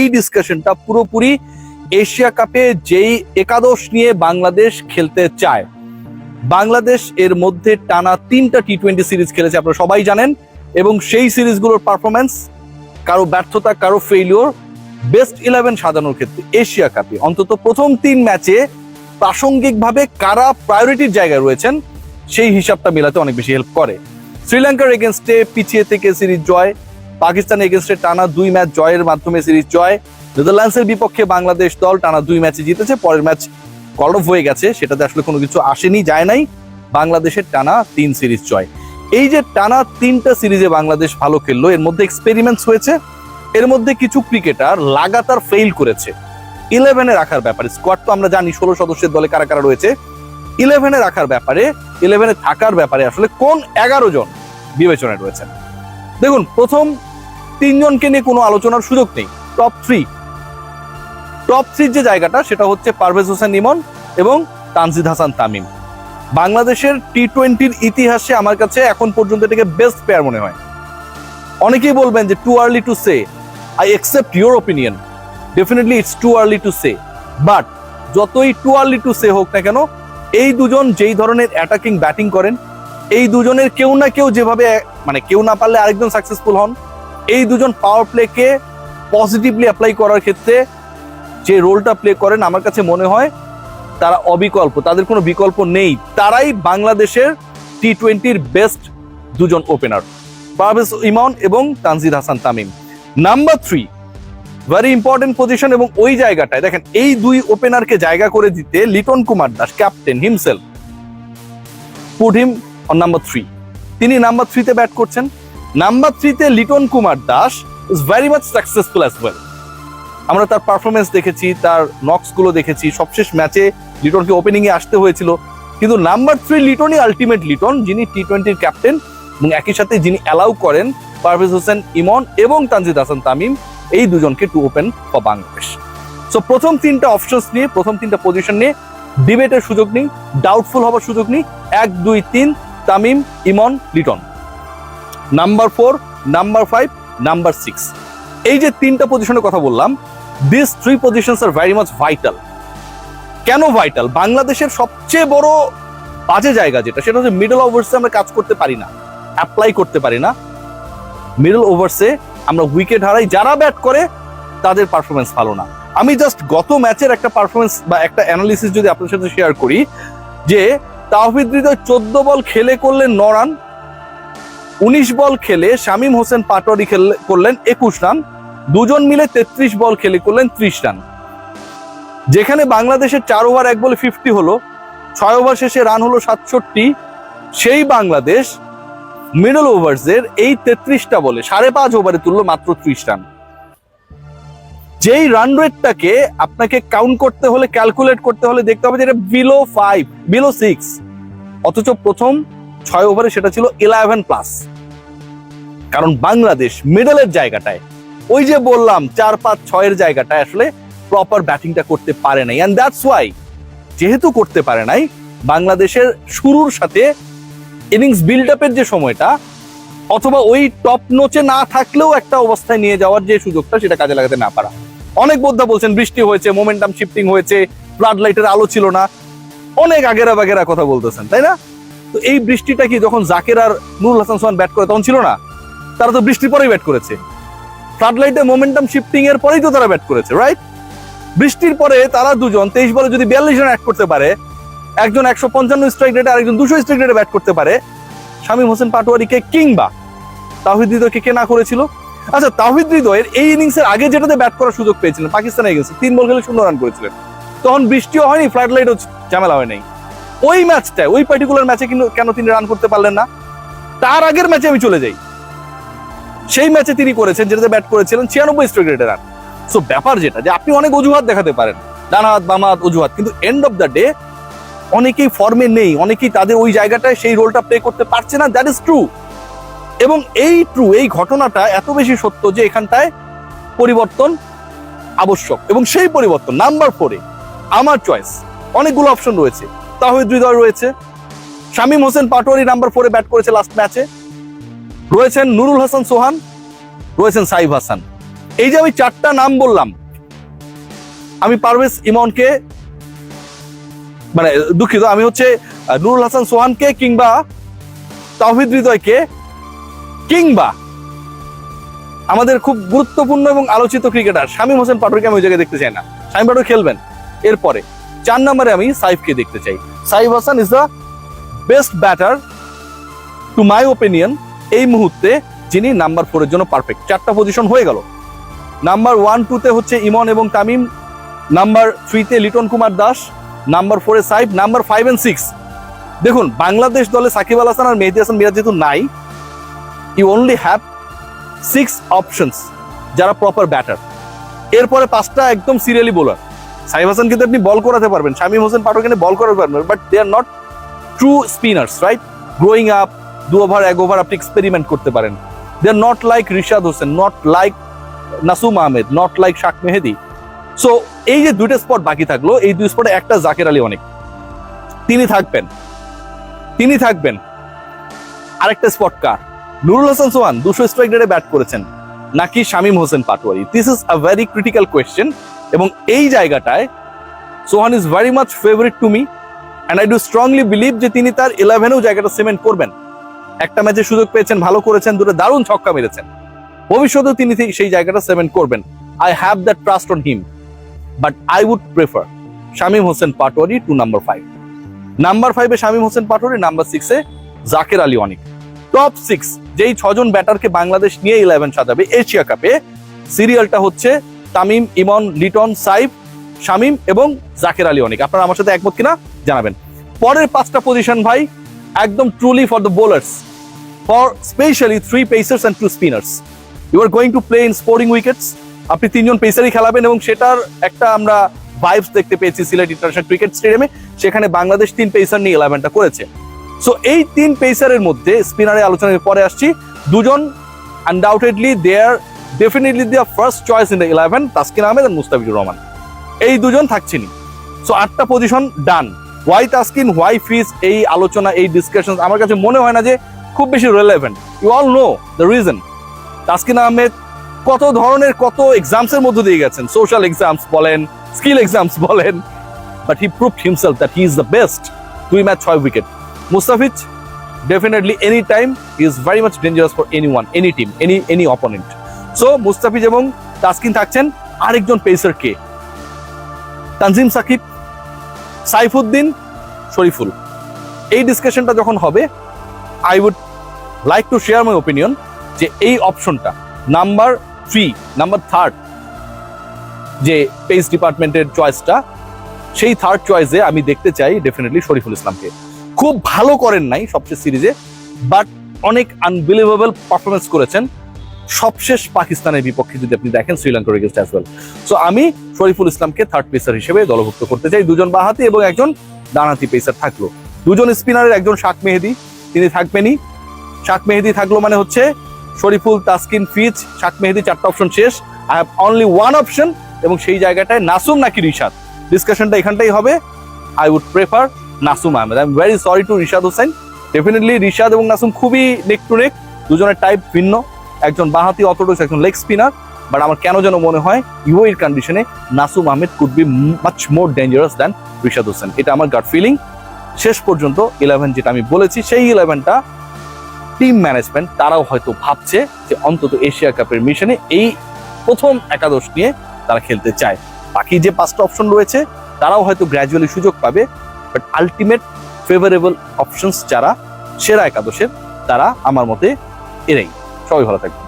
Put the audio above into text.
এই ডিসকাশনটা পুরোপুরি এশিয়া কাপে যেই একাদশ নিয়ে বাংলাদেশ খেলতে চায়। বাংলাদেশ এর মধ্যে টানা 3টা টি-20 সিরিজ খেলেছে, আপনারা সবাই জানেন, এবং সেই সিরিজগুলোর পারফরমেন্স, কারো ব্যর্থতা, কারো ফেইলিওর, বেস্ট 11 সাজানোর ক্ষেত্রে এশিয়া কাপে অন্তত প্রথম 3 ম্যাচে প্রাসঙ্গিকভাবে কারা প্রায়োরিটির জায়গায় রয়েছেন সেই হিসাবটা মেলাতে অনেক বেশি হেল্প করে। শ্রীলঙ্কার এগেনস্টে পিছিয়ে থেকে সিরিজ জয়, পাকিস্তানের এগেনস্টে টানা 2 ম্যাচ জয়ের মাধ্যমে সিরিজ জয়, নেদারল্যান্ডসের বিপক্ষে বাংলাদেশ দল টানা 2 ম্যাচে জিতেছে, পরের ম্যাচ কল অফ হয়ে গেছে, সেটাতে আসলে কোনো কিছু আসেনি, যায় নাই। বাংলাদেশের টানা 3 সিরিজ জয়। এই যে টানা 3টা সিরিজে বাংলাদেশ ভালো খেললো, এর মধ্যে এক্সপেরিমেন্টস হয়েছে, এর মধ্যে কিছু ক্রিকেটার লাগাতার ফেইল করেছে। 11-এ রাখার ব্যাপারে, স্কোয়াড তো আমরা জানি 16 সদস্যের দলে কারা কারা রয়েছে, 11-এ রাখার ব্যাপারে, 11-এ থাকার ব্যাপারে আসলে কোন 11 জন বিবেচনায় রয়েছেন। দেখুন, প্রথম 3 জনকে নিয়ে কোনো আলোচনার সুযোগ নেই। টপ 3 যে জায়গাটা, সেটা হচ্ছে পারভেজ হোসেন ইমন এবং তানজিদ হাসান তামিম। বাংলাদেশের টি-20-র ইতিহাসে আমার কাছে এখন পর্যন্ত এটাকে বেস্ট প্লেয়ার মনে হয়। অনেকেই বলবেন যে too early to say, I accept your opinion, definitely it's too early to say, but যতই টু আর্লি টু সে হোক না কেন, এই দুজন যেই ধরনের অ্যাটাকিং ব্যাটিং করেন, এই দুজনের কেউ না কেউ যেভাবে, মানে কেউ না পারলে আরেকজন সাকসেসফুল হন, এই দুজন পাওয়ার প্লেকে পজিটিভলি অ্যাপ্লাই করার ক্ষেত্রে যে রোলটা প্লে করেন, আমার কাছে মনে হয় তারা অবিকল্প, তাদের কোনো বিকল্প নেই। তারাই বাংলাদেশের টি-20-র বেস্ট দুজন ওপেনার, পারভেজ ইমন এবং Tanzid Hasan Tamim. Number 3, very important position, এবং ওই জায়গাটায় দেখেন এই 2 ওপেনারকে জায়গা করে দিতে Liton Kumar Das, captain himself, put him on number 3। তিনি নাম্বার 3-তে ব্যাট করছেন। নাম্বার 3-তে Liton Kumar Das is very much successful as well. আমরা তার পারফরমেন্স দেখেছি, তার নক্স গুলো দেখেছি, সবশেষ ম্যাচে লিটনকে ওপেনিং এ আসতে হয়েছিল, কিন্তু নাম্বার 3 লিটনই আলটিমেট লিটন, যিনি টি-20-র ক্যাপ্টেন এবং একই সাথে যিনি অ্যালাউ করেন পারভেজ হোসেন ইমন এবং তানজিদ হাসান তামিম এই দুজনকে to open for Bangladesh. So প্রথম 3টা অপশনস নিয়ে, প্রথম 3টা পজিশন নিয়ে ডিবেটের সুযোগ নেই, ডাউটফুল হবার সুযোগ নেই। 1, 2, 3 তামিম, ইমন, লিটন। নাম্বার 4, নাম্বার 5, নাম্বার 6, এই যে 3টা পজিশনের কথা বললাম, this 3 positions are very much vital. কেন ভাইটাল? বাংলাদেশের সবচেয়ে বড় বাজে জায়গা যেটা, সেটা হচ্ছে মিডল ওভার্সে আমরা কাজ করতে পারি না, অ্যাপ্লাই করতে পারি না। মিডল ওভার্সে আমরা উইকেট হারাই, যারা ব্যাট করে তাদের পারফরমেন্স ভালো না। আমি জাস্ট গত ম্যাচের একটা পারফরমেন্স বা একটা অ্যানালিসিস যদি আপনার সাথে শেয়ার করি, যে তাওহিদ হৃদয় 14 বল খেলে করলেন 9 রান, 19 বল খেলে শামীম হোসেন পাটোয়ারি করলেন 21 রান, দুজন মিলে 33 বল খেলে করলেন 30 রান। যেখানে বাংলাদেশের 4 ওভার 1 বলে 50 হলো, 6 ওভার শেষে রান হলো 67, সেই বাংলাদেশ মিডল ওভার্সের এই 33টা বলে 5.5 ওভারে তুললো মাত্র 30 রান। যেই রান রেটটাকে আপনাকে কাউন্ট করতে হলে, ক্যালকুলেট করতে হলে দেখতে হবে যে এটা বিলো 5, বিলো 6, অথচ প্রথম 6 ওভারে সেটা ছিল 11+। কারণ বাংলাদেশ মিডলের জায়গাটায়, ওই যে বললাম 4, 5, 6 এর জায়গাটায় আসলে প্রপার ব্যাটিংটা করতে পারে নাই, এন্ড দ্যাটস ওয়াই, যেহেতু করতে পারে নাই, বাংলাদেশের শুরুর সাথে ইনিংস বিল্ড আপের যে সময়টা, অথবা ওই টপ নোচে না থাকলেও একটা অবস্থায় নিয়ে যাওয়ার যে সুযোগটা, সেটা কাজে লাগাতে না পারা। অনেক বোদ্ধা বলছেন বৃষ্টি হয়েছে, মোমেন্টাম শিফটিং হয়েছে, ফ্লাড লাইটের আলো ছিল না, অনেক আগেরা বাগেরা কথা বলতেছেন, তাই না? তো এই বৃষ্টিটা কি যখন জাকের আর নুরুল হাসান সোহান ব্যাট করে তখন ছিল না? তারা তো বৃষ্টির পরেই ব্যাট করেছে, ফ্লাড লাইটে মোমেন্টাম শিফটিং এর পরেই তো তারা ব্যাট করেছে, রাইট? বৃষ্টির পরে তারা দুজন 23 বলে যদি 42 রান অ্যাড করতে পারে, একজন 155 স্ট্রাইক রেটে আর একজন 200 স্ট্রাইক রেটে ব্যাট করতে পারে, শামীম হোসেন পাটোয়ারিকে কিংবা তাওহিদ হৃদয়কে কে না করেছিল? আচ্ছা, তাওহিদ হৃদয়ের এই ইনিংসের আগে যেটাতে ব্যাট করার সুযোগ পেয়েছিলেন পাকিস্তানের এগেন্সে, 3 বল খেলে 0 রান করেছিলেন, তখন বৃষ্টিও হয়নি, ফ্লাড লাইটও ঝামেলা হয় নাই। ওই ম্যাচটায়, ওই পার্টিকুলার ম্যাচে কিন্তু কেন তিনি রান করতে পারলেন না? তার আগের ম্যাচে আমি চলে যাই, সেই ম্যাচে তিনি করেছেন যেটাতে ব্যাট করেছিলেন 96 স্ট্রাইক রেটে রান। সো ব্যাপার যেটা, যে আপনি অনেক অজুহাত দেখাতে পারেন, ডান হাত বাম হাত অজুহাত, কিন্তু এন্ড অফ দ্য ডে অনেকেই ফর্মে নেই, অনেকেই তাদের ওই জায়গাটায় সেই রোলটা প্লে করতে পারছে না, দ্যাট ইজ ট্রু। এবং এই ঘটনাটা এত বেশি সত্য যে এখানটায় পরিবর্তন আবশ্যক, এবং সেই পরিবর্তন নাম্বার 4-এ আমার চয়েস, অনেকগুলো অপশন রয়েছে। তাওহিদ হৃদয় রয়েছে, শামীম হোসেন পাটোয়ারি নাম্বার 4-এ ব্যাট করেছে লাস্ট ম্যাচে, রয়েছেন নুরুল হাসান সোহান, রয়েছেন সাইফ হাসান। এই যে আমি 4টা নাম বললাম, আমি পারভেজ ইমনকে, মানে দুঃখিত, আমি হচ্ছে নুরুল হাসান সোহানকে কিংবা তাওহিদ হৃদয়কে কিংবা আমাদের খুব গুরুত্বপূর্ণ এবং আলোচিত ক্রিকেটার শামীম হোসেন পাটোয়ারিকে আমি ওই জায়গায় দেখতে চাই না। শামীম পাটোয়ারি খেলবেন। এরপরে 4 নম্বরে আমি সাইফকে দেখতে চাই। Saif Hasan is the best batter to my opinion এই মুহূর্তে, যিনি নাম্বার 4 এর জন্য পারফেক্ট। 4টা পজিশন হয়ে গেল। নাম্বার 1, 2 তে হচ্ছে ইমন এবং তামিম, নাম্বার 3 তে Liton Kumar Das, number 4 A Saif, number 5 and 6 দেখুন বাংলাদেশ দলে সাকিব আল হাসান আর মেহেদী হাসান মিরাজ যেহেতু নাই, ইউ অনলি হ্যাভ 6 অপশনস যারা প্রপার ব্যাটার। এরপরে 5টা একদম সিরিয়ালি বোলার। সাইফ হাসান কিন্তু আপনি বল করাতে পারবেন, শামীম হোসেন পাটোয়ারিকে বল করাতে পারবেন, but they are not true spinners, right? Growing up 2 over 1 over আপনি এক্সপেরিমেন্ট করতে পারেন। They are not like Rishad Hossain, not like Nasum Ahmed, not like Shak Mahedi. So এই যে 2টা স্পট বাকি থাকলো, এই 2 স্পটে একটা জাকের আলী অনেক, তিনি থাকবেন। আরেকটা স্পট কার? নুরুল হাসান সোহান 200 স্ট্রাইক রেটে ব্যাট করেছেন নাকি Shamim Hossain Patwari? This is a very critical question, এবং এই জায়গাটায় Sohan is very much favourite to me, and I do strongly believe যে তিনি তার 11-এও জায়গাটা সিমেন্ট করবেন। একটা ম্যাচে সুযোগ পেয়েছেন, ভালো করেছেন, 2টা দারুণ ছক্কা মেরেছেন, ভবিষ্যতেও তিনি সেই জায়গাটা সিমেন্ট করবেন। I have that trust on him, but I would prefer Shamim Hossain Patwari to number 5। Number 5 এ শামীম হোসেন পাটোয়ারি, নাম্বার 6 এ জাকের আলী অনেক। টপ 6 যেই 6 জন ব্যাটারকে বাংলাদেশ নিয়ে 11 সাজাবে এশিয়া কাপে, সিরিয়ালটা হচ্ছে তামিম, ইমন, লিটন, সাইফ, শামীম এবং জাকের আলী অনেক। আপনারা আমার সাথে একমত কিনা জানাবেন। পরের 5টা পজিশন ভাই একদম truly for the bowlers, for specially 3 pacers and 2 spinners. You are going to play in sporting wickets. আপনি 3 জন পেসারই খেলাবেন, এবং সেটার একটা আমরা ভাইবস দেখতে পেয়েছি সিলেট ইন্টারন্যাশনাল ক্রিকেট স্টেডিয়ামে। সেখানে বাংলাদেশ 3 পেসার নিয়ে 11টা করেছে। সো এই 3 পেসারের মধ্যে স্পিনারের আলোচনায় পরে আসছি, 2 জন undoubtedly they are definitely their first choice in the 11, Taskin Ahmed আর মুস্তাফিজুর রহমান। এই 2 জন থাকছেনই। সো 8টা position done. Why Taskin, why Fizz, এই আলোচনা, এই ডিসকাশন আমার কাছে মনে হয় না যে খুব বেশি relevant. You all know the reason. Taskin Ahmed কত ধরনের কত এক্সামস এর মধ্যে দিয়ে গেছেন, সোশ্যাল এক্সামস বলেন, স্কিল এক্সামস বলেন, but he proved himself that he is the best. 2 match 6 wicket. Mustafiz definitely any time he is very much dangerous for anyone, any team, any opponent. So Mustafiz এবং তাসকিন থাকছেন। আরেকজন pacer কে? তানজিম সাকিব, সাইফুদ্দিন, শরীফুল। এই ডিসকাশনটা যখন হবে, I would like to share my opinion যে এই অপশনটা নাম্বার 3, নাম্বার 3 যে পেস ডিপার্টমেন্টের চয়েসটা, সেই 3rd চয়েসে আমি দেখতে চাই ডেফিনেটলি শরীফুল ইসলামকে। খুব ভালো করেন নাই সবশেষ সিরিজে, বাট অনেক আনবিলিভেবল পারফরমেন্স করেছেন সবশেষ পাকিস্তানের বিপক্ষে যদি আপনি দেখেন, শ্রীলঙ্কার এগেইনস্ট অ্যাজ ওয়েল। সো আমি শরীফুল ইসলামকে 3rd পেসার হিসেবে দলভুক্ত করতে চাই। 2 জন বাঁহাতি এবং 1 জন ডানহাতি পেসার থাকলো। 2 জন স্পিনারের, 1 জন শাক মেহেদি, তিনি থাকবেনই। শাক মেহেদি থাকলো মানে হচ্ছে শরীফুল, তাসকিন, ফিজ, শাক মেহেদি, 4টা অপশন শেষ। আই হ্যাভ অনলি 1 অপশন, এবং সেই জায়গাটায় নাসুম নাকি রিশাদ, ডিসকাশনটা এখানটাই হবে। I would prefer Nasum Ahmed. I am very sorry to Rishad Hossain. Definitely Rishad এবং নাসুম খুবই নেক টু নেক, 2 জনের টাইপ ভিন্ন। 1 জন বাঁহাতি অর্থোডক্স, 1 জন লেগ স্পিনার, বাট আমার কেন যেন মনে হয় ইউএর কন্ডিশনে Nasum Ahmed could be much more dangerous than Rishad Hossain. এটা আমার গাট ফিলিং। শেষ পর্যন্ত 11 যেটা আমি বলেছি, সেই 11টা টিম ম্যানেজমেন্ট তারাও হয়তো ভাবছে যে অন্তত এশিয়া কাপের মিশনে এই প্রথম একাদশ নিয়ে তারা খেলতে চায়। বাকি যে 5টা অপশন রয়েছে তারাও হয়তো গ্র্যাজুয়ালি সুযোগ পাবে, বাট আলটিমেট ফেভারেবল অপশনস যারা সেরা একাদশের, তারা আমার মতে এরাই। সবাই ভালো থাকবে।